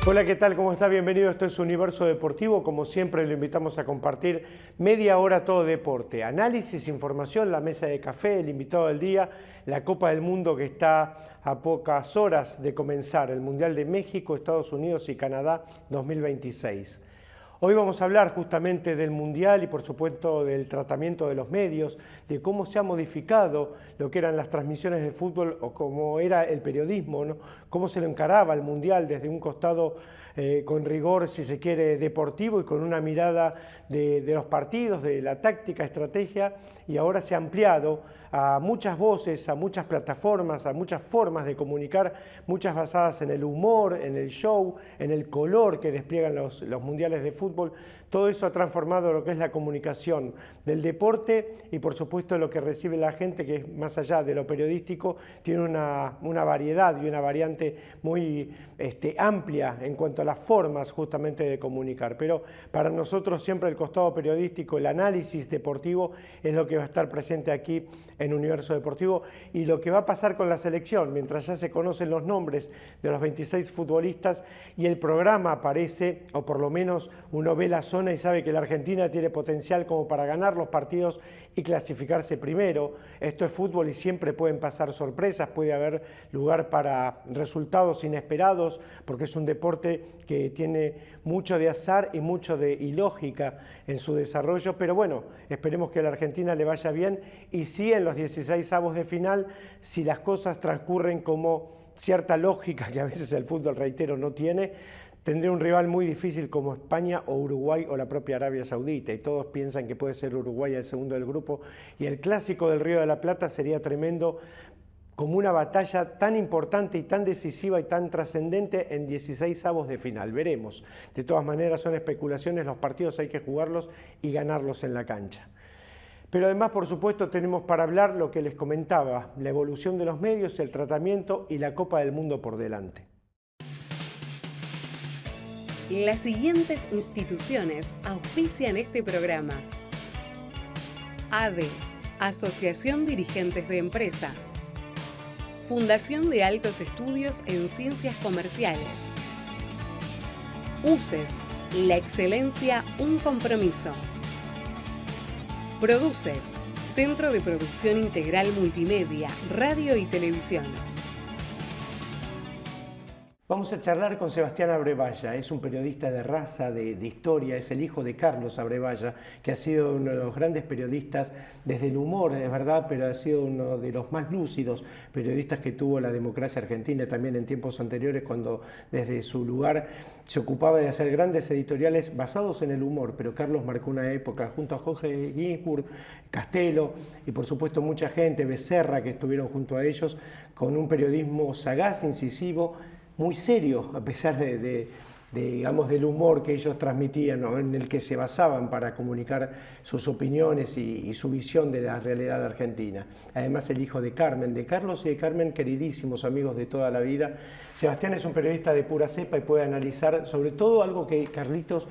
Hola, ¿qué tal? ¿Cómo está? Bienvenido. Esto es Universo Deportivo. Como siempre, lo invitamos a compartir media hora todo deporte. Análisis, información, la mesa de café, el invitado del día, la Copa del Mundo que está a pocas horas de comenzar, el Mundial de México, Estados Unidos y Canadá 2026. Hoy vamos a hablar justamente del Mundial y por supuesto del tratamiento de los medios, de cómo se ha modificado lo que eran las transmisiones de fútbol o cómo era el periodismo, ¿no? Cómo se lo encaraba el Mundial desde un costado con rigor, si se quiere, deportivo y con una mirada de los partidos, de la táctica, estrategia, y ahora se ha ampliado a muchas voces, a muchas plataformas, a muchas formas de comunicar, muchas basadas en el humor, en el show, en el color que despliegan los mundiales de fútbol. Todo eso ha transformado lo que es la comunicación del deporte y por supuesto lo que recibe la gente, que es más allá de lo periodístico, tiene una variedad y una variante muy amplia en cuanto a las formas justamente de comunicar. Pero para nosotros siempre el costado periodístico, el análisis deportivo es lo que va a estar presente aquí en Universo Deportivo, y lo que va a pasar con la selección, mientras ya se conocen los nombres de los 26 futbolistas y el programa aparece, o por lo menos uno ve la zona y sabe que la Argentina tiene potencial como para ganar los partidos y clasificarse primero. Esto es fútbol y siempre pueden pasar sorpresas, puede haber lugar para resultados inesperados, porque es un deporte que tiene mucho de azar y mucho de ilógica en su desarrollo, pero bueno, esperemos que a la Argentina le vaya bien y sí en los 16avos de final, si las cosas transcurren como cierta lógica que a veces el fútbol, reitero, no tiene, tendría un rival muy difícil como España o Uruguay o la propia Arabia Saudita, y todos piensan que puede ser Uruguay el segundo del grupo, y el clásico del Río de la Plata sería tremendo, como una batalla tan importante y tan decisiva y tan trascendente en 16avos de final. Veremos. De todas maneras son especulaciones, los partidos hay que jugarlos y ganarlos en la cancha. Pero además, por supuesto, tenemos para hablar lo que les comentaba, la evolución de los medios, el tratamiento y la Copa del Mundo por delante. Las siguientes instituciones auspician este programa: ADE, Asociación Dirigentes de Empresa; Fundación de Altos Estudios en Ciencias Comerciales; UCES, la excelencia, un compromiso; Produces, Centro de Producción Integral Multimedia, Radio y Televisión. Vamos a charlar con Sebastián Abrevaya. Es un periodista de raza, de historia, es el hijo de Carlos Abrevaya, que ha sido uno de los grandes periodistas desde el humor, es verdad, pero ha sido uno de los más lúcidos periodistas que tuvo la democracia argentina también en tiempos anteriores, cuando desde su lugar se ocupaba de hacer grandes editoriales basados en el humor. Pero Carlos marcó una época junto a Jorge Ginsburg, Castelo y por supuesto mucha gente, Becerra, que estuvieron junto a ellos, con un periodismo sagaz, incisivo, muy serio, a pesar digamos, del humor que ellos transmitían, ¿no? En el que se basaban para comunicar sus opiniones y su visión de la realidad argentina. Además, el hijo de Carmen, de Carlos y de Carmen, queridísimos amigos de toda la vida. Sebastián es un periodista de pura cepa y puede analizar sobre todo algo que Carlitos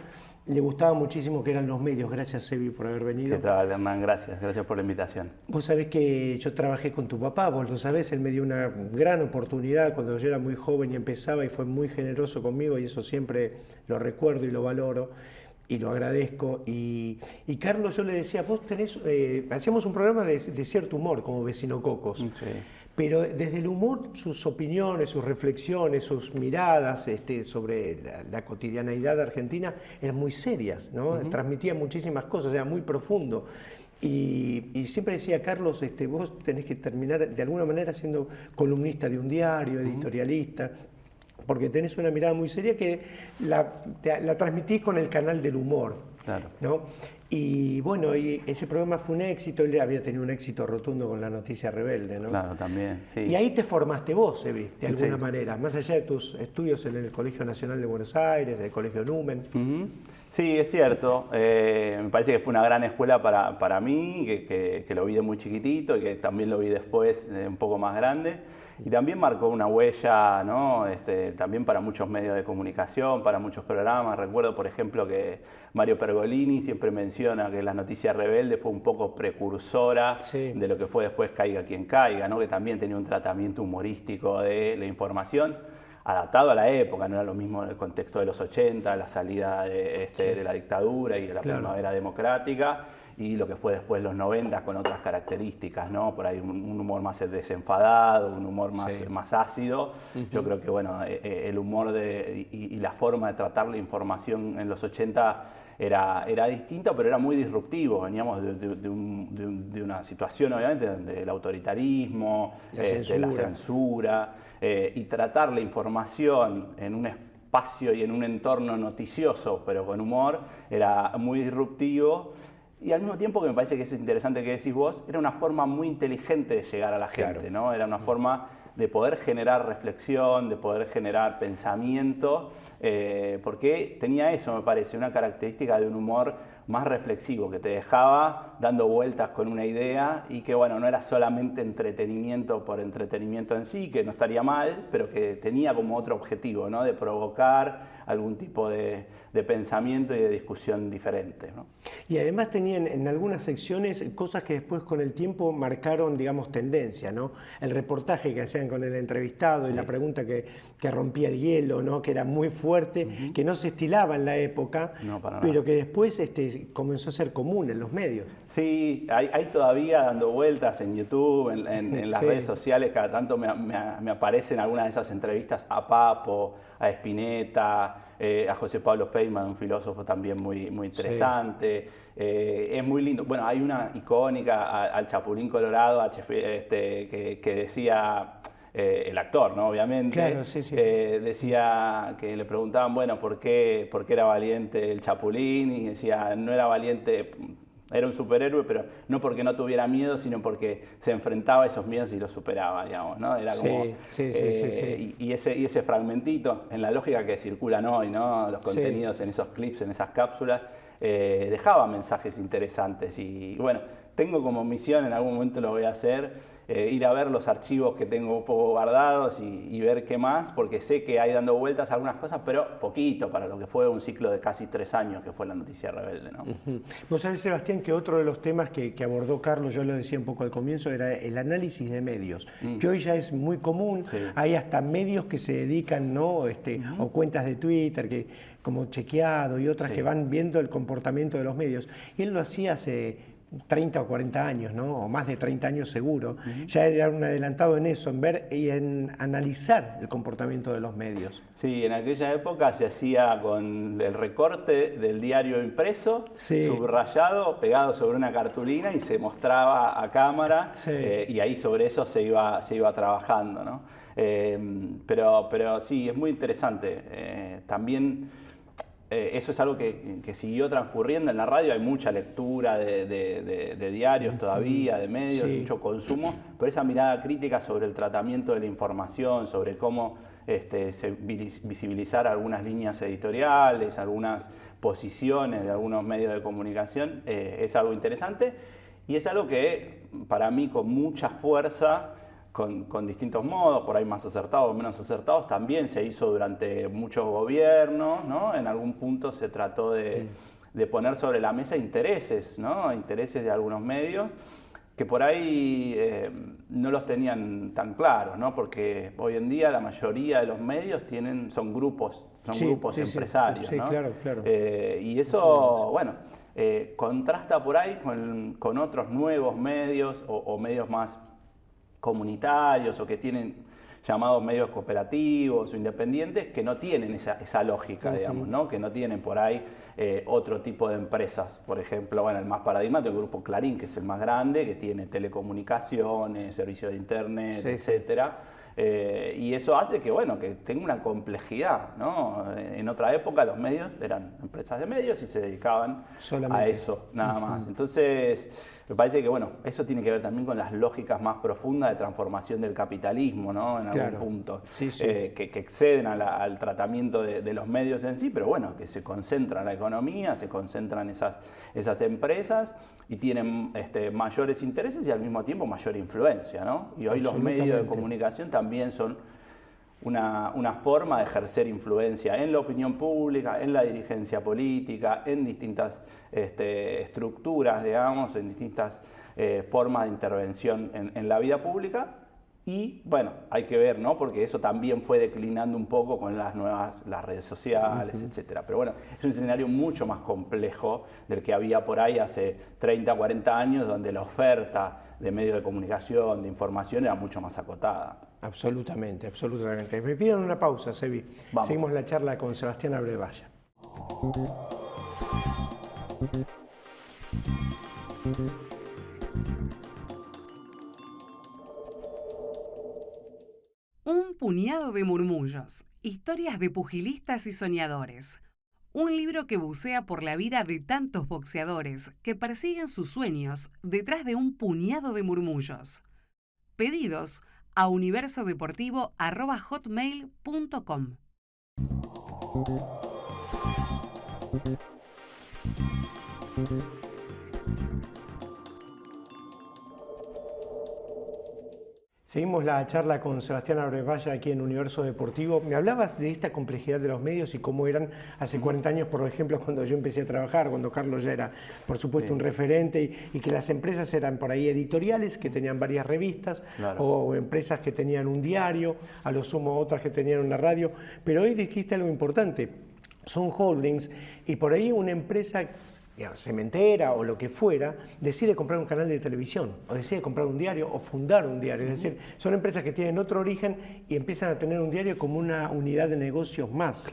le gustaba muchísimo, que eran los medios. Gracias, Sebi, por haber venido. ¿Qué tal, Hernán? Gracias por la invitación. Vos sabés que yo trabajé con tu papá, vos lo sabés, él me dio una gran oportunidad cuando yo era muy joven y empezaba, y fue muy generoso conmigo, y eso siempre lo recuerdo y lo valoro y lo agradezco. Y Carlos, yo le decía, vos tenés, hacíamos un programa de cierto humor, como Vecino Cocos. Sí. Pero desde el humor, sus opiniones, sus reflexiones, sus miradas sobre la cotidianeidad argentina eran muy serias, ¿no? Transmitían muchísimas cosas, era muy profundo. Y siempre decía, Carlos, vos tenés que terminar de alguna manera siendo columnista de un diario, editorialista, porque tenés una mirada muy seria que la transmitís con el canal del humor. Claro. ¿No? Y bueno, y ese programa fue un éxito, él había tenido un éxito rotundo con La Noticia Rebelde, ¿no? Claro, también, sí. Y ahí te formaste vos, Evi, de alguna manera, más allá de tus estudios en el Colegio Nacional de Buenos Aires, el Colegio Numen. Sí, es cierto. Me parece que fue una gran escuela para mí, que lo vi de muy chiquitito y que también lo vi después un poco más grande. Y también marcó una huella, ¿no? También para muchos medios de comunicación, para muchos programas. Recuerdo, por ejemplo, que Mario Pergolini siempre menciona que La Noticia Rebelde fue un poco precursora de lo que fue después Caiga quien caiga, ¿no? Que también tenía un tratamiento humorístico de la información. adaptado a la época, no era lo mismo en el contexto de los 80, la salida de la dictadura y de la primavera democrática, y lo que fue después los 90 con otras características, ¿no? Por ahí un humor más desenfadado, un humor más ácido. Yo creo que bueno, el humor y la forma de tratar la información en los 80 era distinto, pero era muy disruptivo. Veníamos de una situación, obviamente, donde el autoritarismo, la censura, y tratar la información en un espacio y en un entorno noticioso, pero con humor, era muy disruptivo. Y al mismo tiempo, que me parece que es interesante que decís vos, era una forma muy inteligente de llegar a la gente, ¿no? Era una forma de poder generar reflexión, de poder generar pensamiento, porque tenía eso, me parece, una característica de un humor más reflexivo, que te dejaba dando vueltas con una idea y que, bueno, no era solamente entretenimiento por entretenimiento en sí, que no estaría mal, pero que tenía como otro objetivo, ¿no? De provocar algún tipo de pensamiento y de discusión diferente, ¿no? Y además tenían en algunas secciones cosas que después con el tiempo marcaron, digamos, tendencia, ¿no? El reportaje que hacían con el entrevistado y la pregunta que rompía el hielo, ¿no? Que era muy fuerte, que no se estilaba en la época, pero que después comenzó a ser común en los medios. Sí, hay todavía dando vueltas en YouTube, en las redes sociales, cada tanto me aparecen algunas de esas entrevistas a Papo, a Spinetta, a José Pablo Feynman, un filósofo también muy interesante. Es muy lindo. Bueno, hay una icónica al Chapulín Colorado, que decía, el actor, ¿no? Obviamente, decía que le preguntaban, bueno, ¿por qué era valiente el Chapulín? Y decía, no era valiente, era un superhéroe, pero no porque no tuviera miedo, sino porque se enfrentaba a esos miedos y los superaba, digamos, ¿no? Era como, y ese fragmentito, en la lógica que circulan hoy, ¿no? Los contenidos en esos clips, en esas cápsulas, dejaba mensajes interesantes. Y bueno, tengo como misión, en algún momento lo voy a hacer, ir a ver los archivos que tengo un poco guardados y ver qué más, porque sé que hay dando vueltas algunas cosas, pero poquito para lo que fue un ciclo de casi 3 años que fue La Noticia Rebelde, ¿no? Vos sabés, Sebastián, que otro de los temas que abordó Carlos, yo lo decía un poco al comienzo, era el análisis de medios, que hoy ya es muy común. Hay hasta medios que se dedican, ¿no? O cuentas de Twitter, que como Chequeado y otras que van viendo el comportamiento de los medios. Y él lo hacía hace 30 o 40 años, ¿no? O más de 30 años seguro. Ya era un adelantado en eso, en ver y en analizar el comportamiento de los medios. Sí, en aquella época se hacía con el recorte del diario impreso, subrayado, pegado sobre una cartulina y se mostraba a cámara, y ahí sobre eso se iba trabajando, ¿no? Pero sí, es muy interesante. También eso es algo que siguió transcurriendo en la radio. Hay mucha lectura de diarios todavía, de medios, mucho consumo, pero esa mirada crítica sobre el tratamiento de la información, sobre cómo visibilizar algunas líneas editoriales, algunas posiciones de algunos medios de comunicación, es algo interesante y es algo que para mí con mucha fuerza, con distintos modos, por ahí más acertados o menos acertados, también se hizo durante muchos gobiernos, ¿no? En algún punto se trató de poner sobre la mesa intereses, ¿no? Intereses de algunos medios que por ahí no los tenían tan claros, ¿no? Porque hoy en día la mayoría de los medios son grupos empresarios, ¿no? Claro. Y eso, bueno, contrasta por ahí con otros nuevos medios o medios más comunitarios o que tienen llamados medios cooperativos o independientes que no tienen esa lógica, digamos, ¿no? Que no tienen por ahí otro tipo de empresas. Por ejemplo, bueno, el más paradigmático, el Grupo Clarín, que es el más grande, que tiene telecomunicaciones, servicios de internet, etcétera. Y eso hace que, bueno, que tenga una complejidad, ¿no? En otra época los medios eran empresas de medios y se dedicaban a eso, nada más. Entonces, me parece que, bueno, eso tiene que ver también con las lógicas más profundas de transformación del capitalismo, ¿no? En algún punto, que exceden al tratamiento de los medios en sí, pero bueno, que se concentra la economía, se concentran esas empresas y tienen mayores intereses y al mismo tiempo mayor influencia, ¿no? Y hoy los medios de comunicación también son una forma de ejercer influencia en la opinión pública, en la dirigencia política, en distintas estructuras, digamos, en distintas formas de intervención en la vida pública. Y bueno, hay que ver, ¿no? Porque eso también fue declinando un poco con las redes sociales, etcétera. Pero bueno, es un escenario mucho más complejo del que había por ahí hace 30, 40 años, donde la oferta de medios de comunicación, de información, era mucho más acotada. Absolutamente, absolutamente. Me piden una pausa, Sebi. Vamos. Seguimos la charla con Sebastián Abrevaya. Un puñado de murmullos, historias de pugilistas y soñadores. Un libro que bucea por la vida de tantos boxeadores que persiguen sus sueños detrás de un puñado de murmullos. Pedidos a universodeportivo@hotmail.com. Seguimos la charla con Sebastián Abrevaya aquí en Universo Deportivo. Me hablabas de esta complejidad de los medios y cómo eran hace 40 años, por ejemplo, cuando yo empecé a trabajar, cuando Carlos ya era, por supuesto, un referente, y que las empresas eran por ahí editoriales, que tenían varias revistas, o empresas que tenían un diario, a lo sumo otras que tenían una radio. Pero hoy dijiste algo importante, son holdings, y por ahí una empresa, digamos, cementera o lo que fuera, decide comprar un canal de televisión, o decide comprar un diario, o fundar un diario. Es decir, son empresas que tienen otro origen y empiezan a tener un diario como una unidad de negocios más,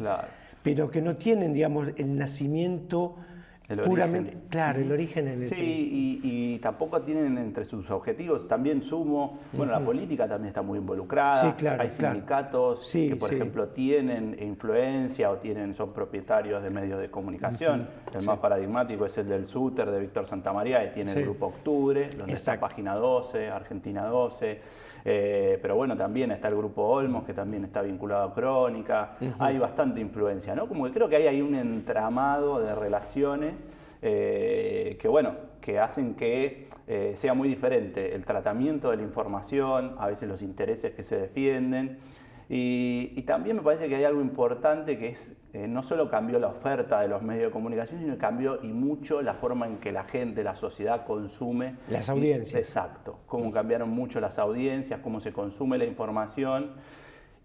pero que no tienen, digamos, el nacimiento puramente, origen. Claro, el origen en el sí, y tampoco tienen entre sus objetivos, también sumo, bueno, la política también está muy involucrada, sí, claro, hay sindicatos que por sí. ejemplo tienen influencia o son propietarios de medios de comunicación. El más paradigmático es el del Súter de Víctor Santamaría, que tiene el Grupo Octubre, donde está Página 12, Argentina 12. Pero bueno, también está el Grupo Olmos, que también está vinculado a Crónica. Hay bastante influencia, ¿no? Como que creo que hay un entramado de relaciones que, bueno, que hacen que sea muy diferente el tratamiento de la información, a veces los intereses que se defienden. Y también me parece que hay algo importante que es, no solo cambió la oferta de los medios de comunicación, sino que cambió y mucho la forma en que la gente, la sociedad consume. Las audiencias. Exacto, cómo cambiaron mucho las audiencias, cómo se consume la información.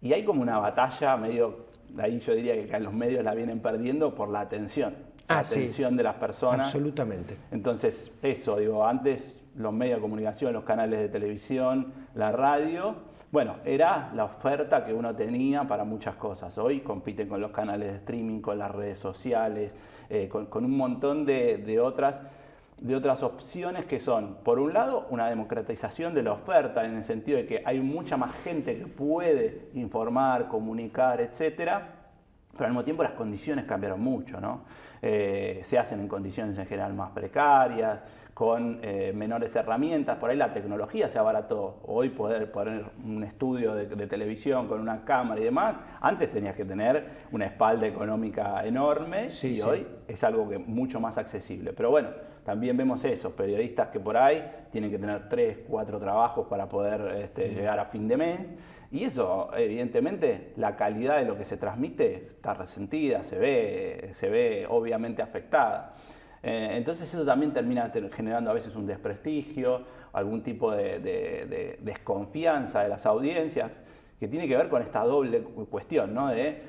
Y hay como una batalla medio, ahí yo diría que los medios la vienen perdiendo por la atención. La atención de las personas. Absolutamente. Entonces, eso, digo, antes los medios de comunicación, los canales de televisión, la radio, bueno, era la oferta que uno tenía para muchas cosas. Hoy compiten con los canales de streaming, con las redes sociales, con un montón de otras opciones que son, por un lado, una democratización de la oferta, en el sentido de que hay mucha más gente que puede informar, comunicar, etcétera, pero al mismo tiempo las condiciones cambiaron mucho, ¿no? Se hacen en condiciones en general más precarias, con menores herramientas. Por ahí la tecnología se abarató. Hoy poder poner un estudio de televisión con una cámara y demás, antes tenías que tener una espalda económica enorme y hoy es algo que mucho más accesible. Pero bueno, también vemos esos periodistas que por ahí tienen que tener 3, 4 trabajos para poder llegar a fin de mes. Y eso, evidentemente, la calidad de lo que se transmite está resentida, se ve obviamente afectada. Entonces eso también termina generando a veces un desprestigio, algún tipo de desconfianza de las audiencias, que tiene que ver con esta doble cuestión, ¿no? De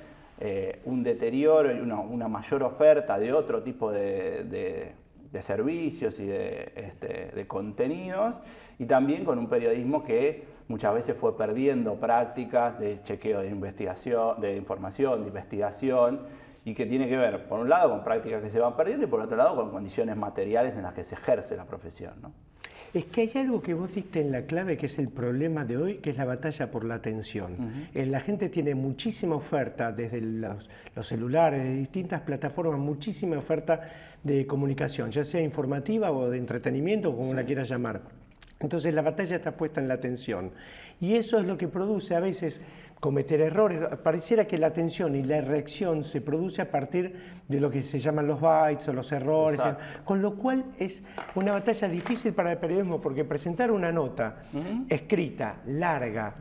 un deterioro y una mayor oferta de otro tipo de servicios y de contenidos, y también con un periodismo que muchas veces fue perdiendo prácticas de chequeo de investigación, de información, de investigación, y que tiene que ver, por un lado, con prácticas que se van perdiendo y por otro lado, con condiciones materiales en las que se ejerce la profesión, ¿no? Es que hay algo que vos diste en la clave, que es el problema de hoy, que es la batalla por la atención. La gente tiene muchísima oferta desde los celulares, de distintas plataformas, muchísima oferta de comunicación, ya sea informativa o de entretenimiento, como la quieras llamar. Entonces la batalla está puesta en la atención. Y eso es lo que produce a veces cometer errores. Pareciera que la atención y la reacción se produce a partir de lo que se llaman los bytes o los errores, con lo cual es una batalla difícil para el periodismo, porque presentar una nota escrita, larga,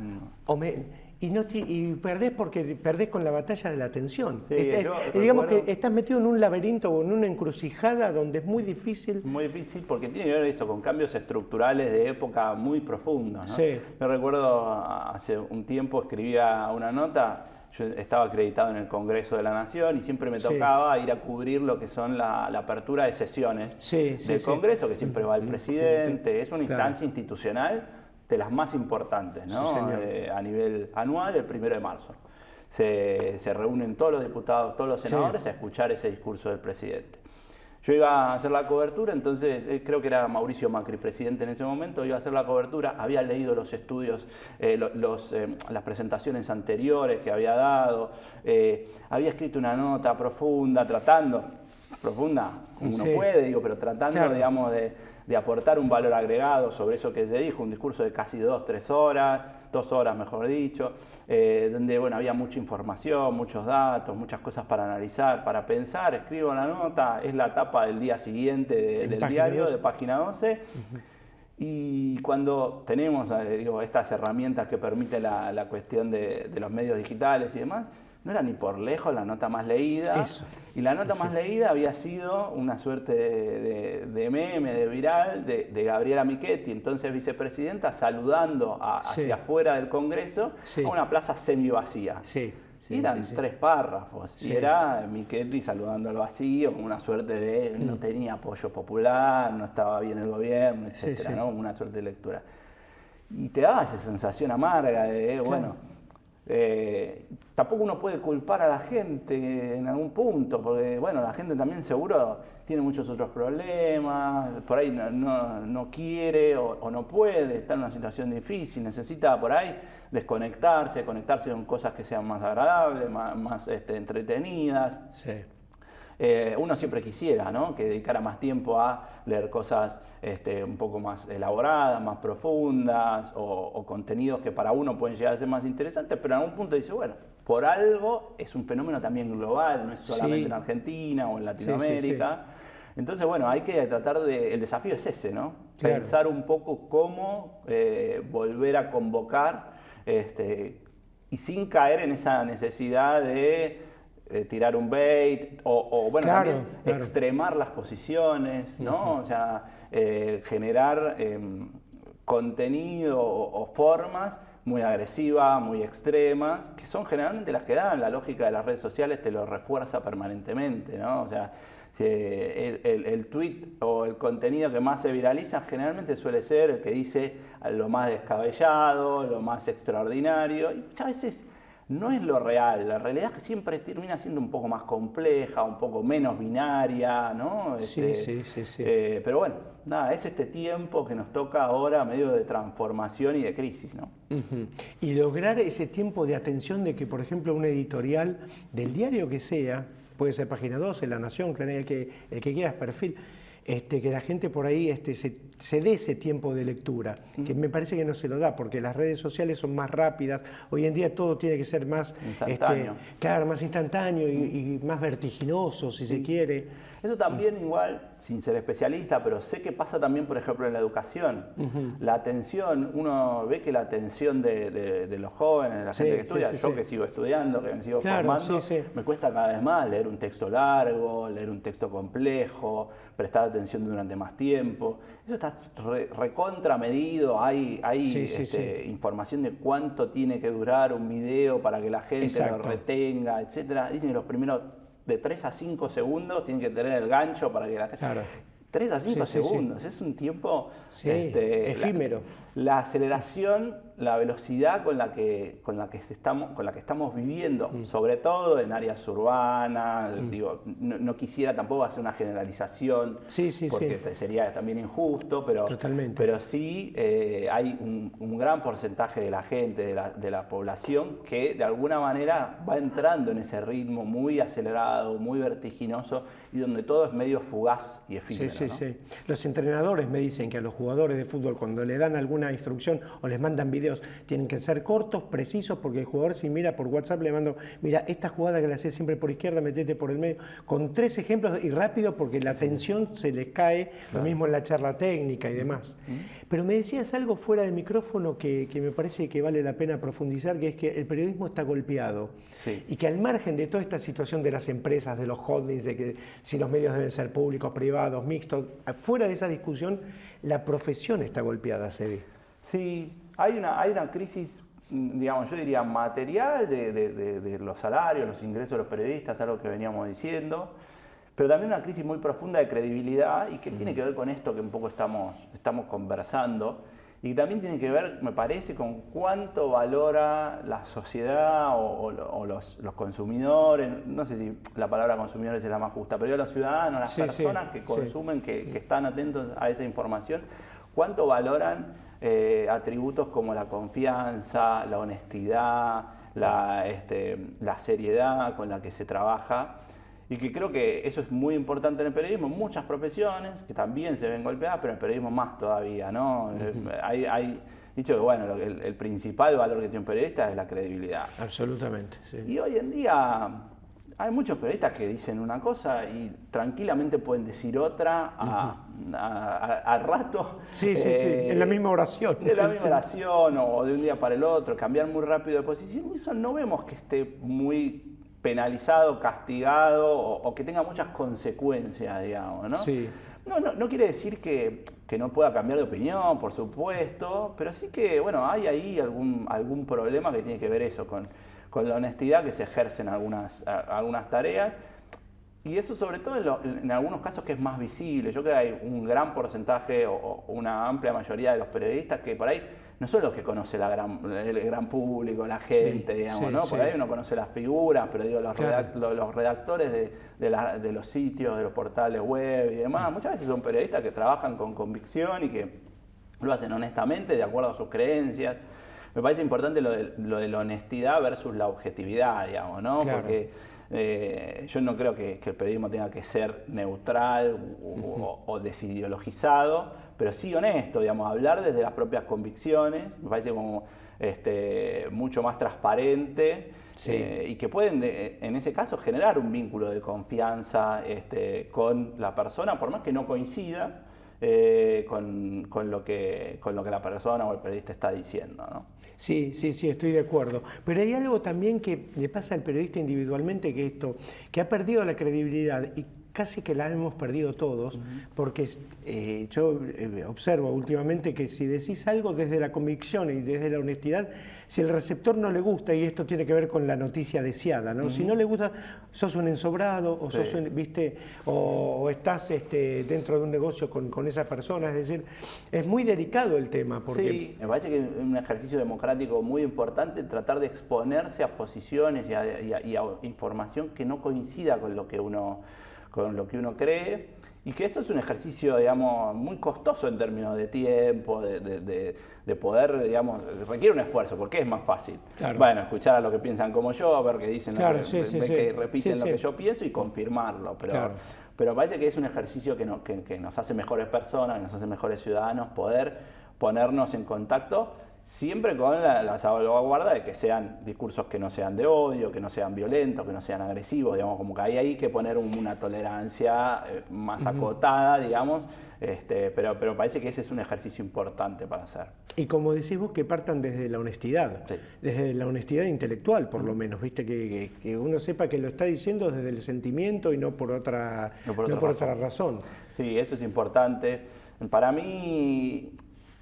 y perdés porque perdés con la batalla de la atención. Sí, digamos que estás metido en un laberinto o en una encrucijada donde es muy difícil. Muy difícil porque tiene que ver eso con cambios estructurales de época muy profundos, ¿no? Sí. Yo recuerdo hace un tiempo escribía una nota. Yo estaba acreditado en el Congreso de la Nación y siempre me tocaba ir a cubrir lo que son la apertura de sesiones del Congreso, que siempre va el presidente. Es una instancia institucional de las más importantes, ¿no? A nivel anual, el 1 de marzo. Se reúnen todos los diputados, todos los senadores a escuchar ese discurso del presidente. Yo iba a hacer la cobertura, entonces creo que era Mauricio Macri, presidente en ese momento, iba a hacer la cobertura, había leído los estudios, las presentaciones anteriores que había dado, había escrito una nota profunda, profunda como uno puede, digo, pero tratando, digamos, de aportar un valor agregado sobre eso que se dijo, un discurso de casi 2 horas, 2 horas mejor dicho, donde bueno, había mucha información, muchos datos, muchas cosas para analizar, para pensar. Escribo la nota, es la tapa del día siguiente del diario, de página 12. Y cuando tenemos estas herramientas que permiten la cuestión de los medios digitales y demás, no era ni por lejos la nota más leída. Y la nota más leída había sido una suerte de meme, de viral, de Gabriela Michetti, entonces vicepresidenta, saludando hacia afuera del Congreso a una plaza semivacía. Y eran 3 párrafos. Y era Michetti saludando al vacío, con una suerte de no tenía apoyo popular, no estaba bien el gobierno, etcétera, ¿no? Una suerte de lectura. Y te daba esa sensación amarga de, bueno... tampoco uno puede culpar a la gente en algún punto, porque bueno, la gente también seguro tiene muchos otros problemas, por ahí no quiere o no puede, está en una situación difícil, necesita por ahí desconectarse, conectarse con cosas que sean más agradables, más entretenidas. Uno siempre quisiera, ¿no?, que dedicara más tiempo a leer cosas un poco más elaboradas, más profundas, o contenidos que para uno pueden llegar a ser más interesantes, pero en algún punto dice, bueno, por algo es un fenómeno también global, no es solamente en Argentina o en Latinoamérica. Entonces, bueno, hay que tratar el desafío es ese, ¿no? Pensar un poco cómo volver a convocar y sin caer en esa necesidad de tirar un bait o bueno, también extremar las posiciones, ¿no? O sea, generar contenido o formas muy agresivas, muy extremas, que son generalmente las que dan. La lógica de las redes sociales te lo refuerza permanentemente, ¿no? O sea, el tweet o el contenido que más se viraliza generalmente suele ser el que dice lo más descabellado, lo más extraordinario, y muchas veces no es lo real. La realidad es que siempre termina siendo un poco más compleja, un poco menos binaria, ¿no? Pero bueno, nada, es este tiempo que nos toca ahora medio de transformación y de crisis, ¿no? Y lograr ese tiempo de atención de que, por ejemplo, un editorial del diario que sea, puede ser Página 12, La Nación, el que quieras, Perfil, que la gente por ahí se dé ese tiempo de lectura, que me parece que no se lo da, porque las redes sociales son más rápidas, hoy en día todo tiene que ser más instantáneo, más instantáneo y más vertiginoso, si se quiere. Eso también igual, sin ser especialista, pero sé que pasa también, por ejemplo, en la educación. La atención, uno ve que la atención de los jóvenes, de la gente que estudia, yo que sigo estudiando, que me sigo formando, me cuesta cada vez más leer un texto largo, leer un texto complejo, prestar atención durante más tiempo. Eso está recontramedido, hay información de cuánto tiene que durar un video para que la gente lo retenga, etc. Dicen que los primeros de 3 a 5 segundos tienen que tener el gancho para que la gente... 3 a 5 segundos, es un tiempo efímero. La aceleración, la velocidad con la que estamos viviendo, sobre todo en áreas urbanas, digo, no quisiera tampoco hacer una generalización, porque sería también injusto, pero sí hay un gran porcentaje de la gente, de la población, que de alguna manera va entrando en ese ritmo muy acelerado, muy vertiginoso, y donde todo es medio fugaz y efímero. Los entrenadores me dicen que a los jugadores de fútbol, cuando le dan alguna instrucción o les mandan videos videos tienen que ser cortos, precisos, porque el jugador si mira por WhatsApp le mando, mira, esta jugada que la haces siempre por izquierda, metete por el medio, con 3 ejemplos y rápido porque la atención se les cae, lo mismo en la charla técnica y demás. Pero me decías algo fuera del micrófono que me parece que vale la pena profundizar, que es que el periodismo está golpeado y que al margen de toda esta situación de las empresas, de los holdings, de que si los medios deben ser públicos, privados, mixtos, fuera de esa discusión, la profesión está golpeada, Sebi. Sí, hay una crisis, digamos, yo diría material de los salarios, los ingresos de los periodistas, algo que veníamos diciendo, pero también una crisis muy profunda de credibilidad y que tiene que ver con esto que un poco estamos conversando y también tiene que ver, me parece, con cuánto valora la sociedad o los consumidores, no sé si la palabra consumidores es la más justa, pero los ciudadanos, las personas que consumen, que están atentos a esa información, cuánto valoran atributos como la confianza, la honestidad, la seriedad con la que se trabaja. Y que creo que eso es muy importante en el periodismo, en muchas profesiones que también se ven golpeadas, pero en el periodismo más todavía, ¿no? Hay dicho que, bueno, el principal valor que tiene un periodista es la credibilidad. Absolutamente, sí. Y hoy en día hay muchos periodistas que dicen una cosa y tranquilamente pueden decir otra al rato. Sí, en la misma oración. En la misma oración o de un día para el otro, cambiar muy rápido de posición. Eso no vemos que esté muy penalizado, castigado o que tenga muchas consecuencias, digamos, ¿no? Sí. No quiere decir que no pueda cambiar de opinión, por supuesto, pero sí que, bueno, hay ahí algún problema que tiene que ver eso con la honestidad que se ejerce en algunas tareas. Y eso sobre todo en algunos casos que es más visible. Yo creo que hay un gran porcentaje o una amplia mayoría de los periodistas que por ahí no son los que conoce el gran público, la gente, digamos, ¿no? Por ahí uno conoce las figuras, pero digo, los redactores de los sitios, de los portales web y demás, muchas veces son periodistas que trabajan con convicción y que lo hacen honestamente, de acuerdo a sus creencias. Me parece importante lo de la honestidad versus la objetividad, digamos, ¿no? Claro. Porque yo no creo que el periodismo tenga que ser neutral o desideologizado, pero sí honesto, digamos, hablar desde las propias convicciones, me parece como mucho más transparente y que pueden, en ese caso, generar un vínculo de confianza con la persona, por más que no coincida con lo que la persona o el periodista está diciendo, ¿no? Sí, estoy de acuerdo. Pero hay algo también que le pasa al periodista individualmente, que ha perdido la credibilidad y casi que la hemos perdido todos, porque yo observo últimamente que si decís algo desde la convicción y desde la honestidad, si el receptor no le gusta, y esto tiene que ver con la noticia deseada, ¿no? Si no le gusta, sos un ensobrado, o sos o estás dentro de un negocio con esa persona, es decir, es muy delicado el tema. Porque... Sí, me parece que es un ejercicio democrático muy importante tratar de exponerse a posiciones y a información que no coincida con lo que uno cree, y que eso es un ejercicio, digamos, muy costoso en términos de tiempo, de poder, digamos, requiere un esfuerzo, porque es más fácil. Claro. Bueno, escuchar a los que piensan como yo, a ver qué dicen, claro, que repiten lo que yo pienso y confirmarlo, pero parece que es un ejercicio que nos hace mejores personas, que nos hace mejores ciudadanos, poder ponernos en contacto, siempre con la salvaguarda de que sean discursos que no sean de odio, que no sean violentos, que no sean agresivos, digamos, como que hay que poner una tolerancia más acotada, digamos, pero parece que ese es un ejercicio importante para hacer. Y como decís vos, que partan desde la honestidad, desde la honestidad intelectual, por lo menos, ¿viste? Que uno sepa que lo está diciendo desde el sentimiento y no por otra razón. Sí, eso es importante. Para mí...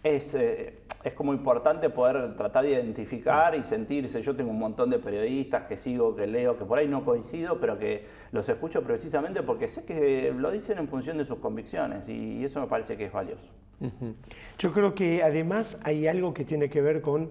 Es como importante poder tratar de identificar y sentirse. Yo tengo un montón de periodistas que sigo, que leo, que por ahí no coincido, pero que los escucho precisamente porque sé que lo dicen en función de sus convicciones y eso me parece que es valioso. Yo creo que además hay algo que tiene que ver con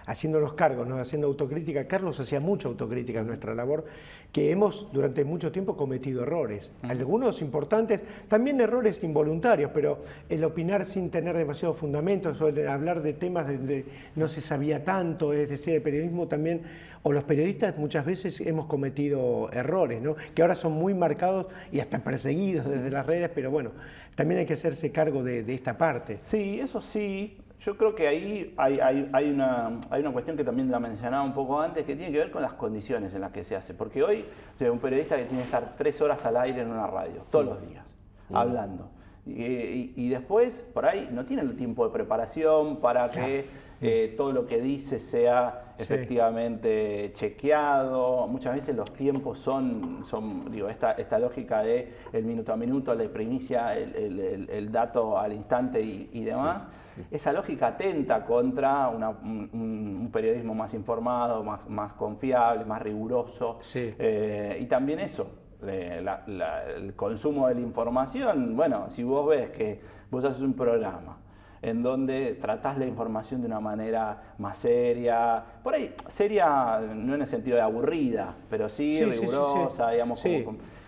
haciéndonos cargos, ¿no? Haciendo autocrítica. Carlos hacía mucha autocrítica en nuestra labor, que hemos durante mucho tiempo cometido errores, algunos importantes, también errores involuntarios, pero el opinar sin tener demasiados fundamentos o el hablar de temas donde no se sabía tanto, es decir, el periodismo también, o los periodistas muchas veces hemos cometido errores, ¿no? Que ahora son muy marcados y hasta perseguidos desde las redes, pero bueno, también hay que hacerse cargo de esta parte. Sí, eso sí. Yo creo que ahí hay una cuestión que también la mencionaba un poco antes, que tiene que ver con las condiciones en las que se hace. Porque hoy, o sea, un periodista que tiene que estar 3 horas al aire en una radio, todos los días, hablando. Y después, por ahí, no tiene el tiempo de preparación para que todo lo que dice sea efectivamente chequeado. Muchas veces los tiempos son digo, esta lógica de el minuto a minuto, la primicia, el dato al instante y demás. Esa lógica atenta contra un periodismo más informado, más confiable, más riguroso. Y también eso, el consumo de la información. Bueno, si vos ves que vos haces un programa en donde tratás la información de una manera más seria, por ahí seria no en el sentido de aburrida, pero sí rigurosa, digamos,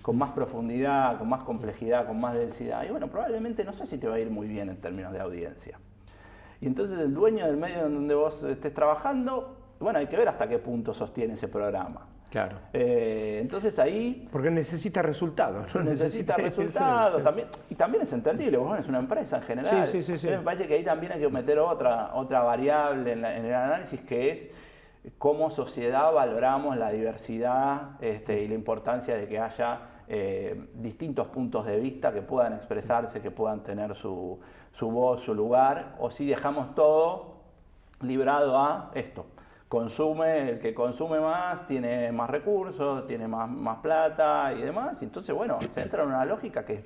con más profundidad, con más complejidad, con más densidad. Y bueno, probablemente no sé si te va a ir muy bien en términos de audiencia. Y entonces el dueño del medio en donde vos estés trabajando, bueno, hay que ver hasta qué punto sostiene ese programa. Claro. Entonces ahí... Porque necesita resultados, ¿no? Necesita resultados, también, y también es entendible, bueno, es una empresa en general. Me parece que ahí también hay que meter otra variable en el análisis, que es cómo sociedad valoramos la diversidad y la importancia de que haya distintos puntos de vista que puedan expresarse, que puedan tener su voz, su lugar, o si dejamos todo librado a esto. El que consume más, tiene más recursos, tiene más plata y demás. Y entonces, bueno, se entra en una lógica que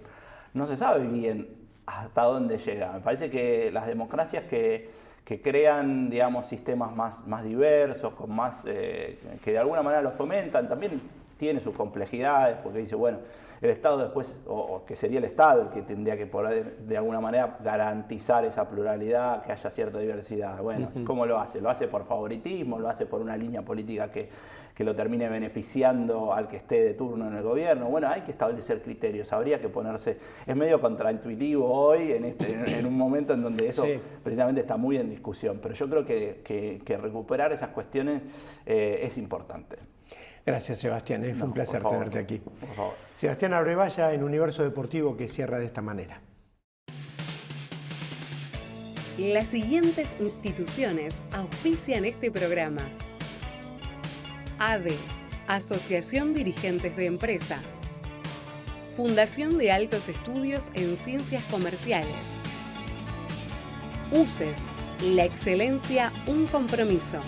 no se sabe bien hasta dónde llega. Me parece que las democracias que crean, digamos, sistemas más diversos, con que de alguna manera los fomentan, también tiene sus complejidades, porque dice, bueno, el Estado después, o que sería el Estado el que tendría que poder de alguna manera garantizar esa pluralidad, que haya cierta diversidad. Bueno, ¿cómo lo hace? ¿Lo hace por favoritismo? ¿Lo hace por una línea política que lo termine beneficiando al que esté de turno en el gobierno? Bueno, hay que establecer criterios, habría que ponerse... Es medio contraintuitivo hoy, en un momento en donde eso precisamente está muy en discusión, pero yo creo que recuperar esas cuestiones es importante. Gracias, Sebastián. Fue un placer tenerte aquí. Por favor. Sebastián Abrevaya en Universo Deportivo, que cierra de esta manera. Las siguientes instituciones auspician este programa: ADE, Asociación Dirigentes de Empresa; Fundación de Altos Estudios en Ciencias Comerciales; UCES, la excelencia, un compromiso;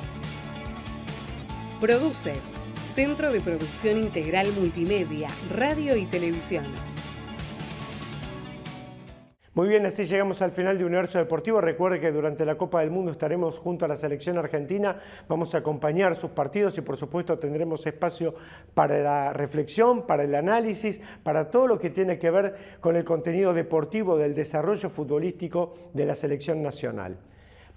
Produces, Centro de Producción Integral Multimedia, Radio y Televisión. Muy bien, así llegamos al final de Universo Deportivo. Recuerde que durante la Copa del Mundo estaremos junto a la selección argentina, vamos a acompañar sus partidos y por supuesto tendremos espacio para la reflexión, para el análisis, para todo lo que tiene que ver con el contenido deportivo del desarrollo futbolístico de la selección nacional.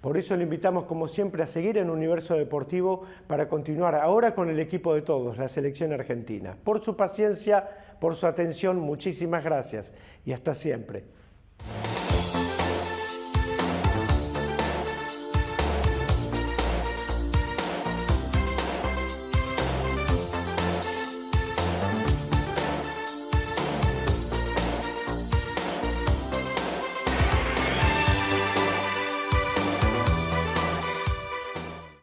Por eso lo invitamos, como siempre, a seguir en Universo Deportivo para continuar ahora con el equipo de todos, la selección argentina. Por su paciencia, por su atención, muchísimas gracias y hasta siempre.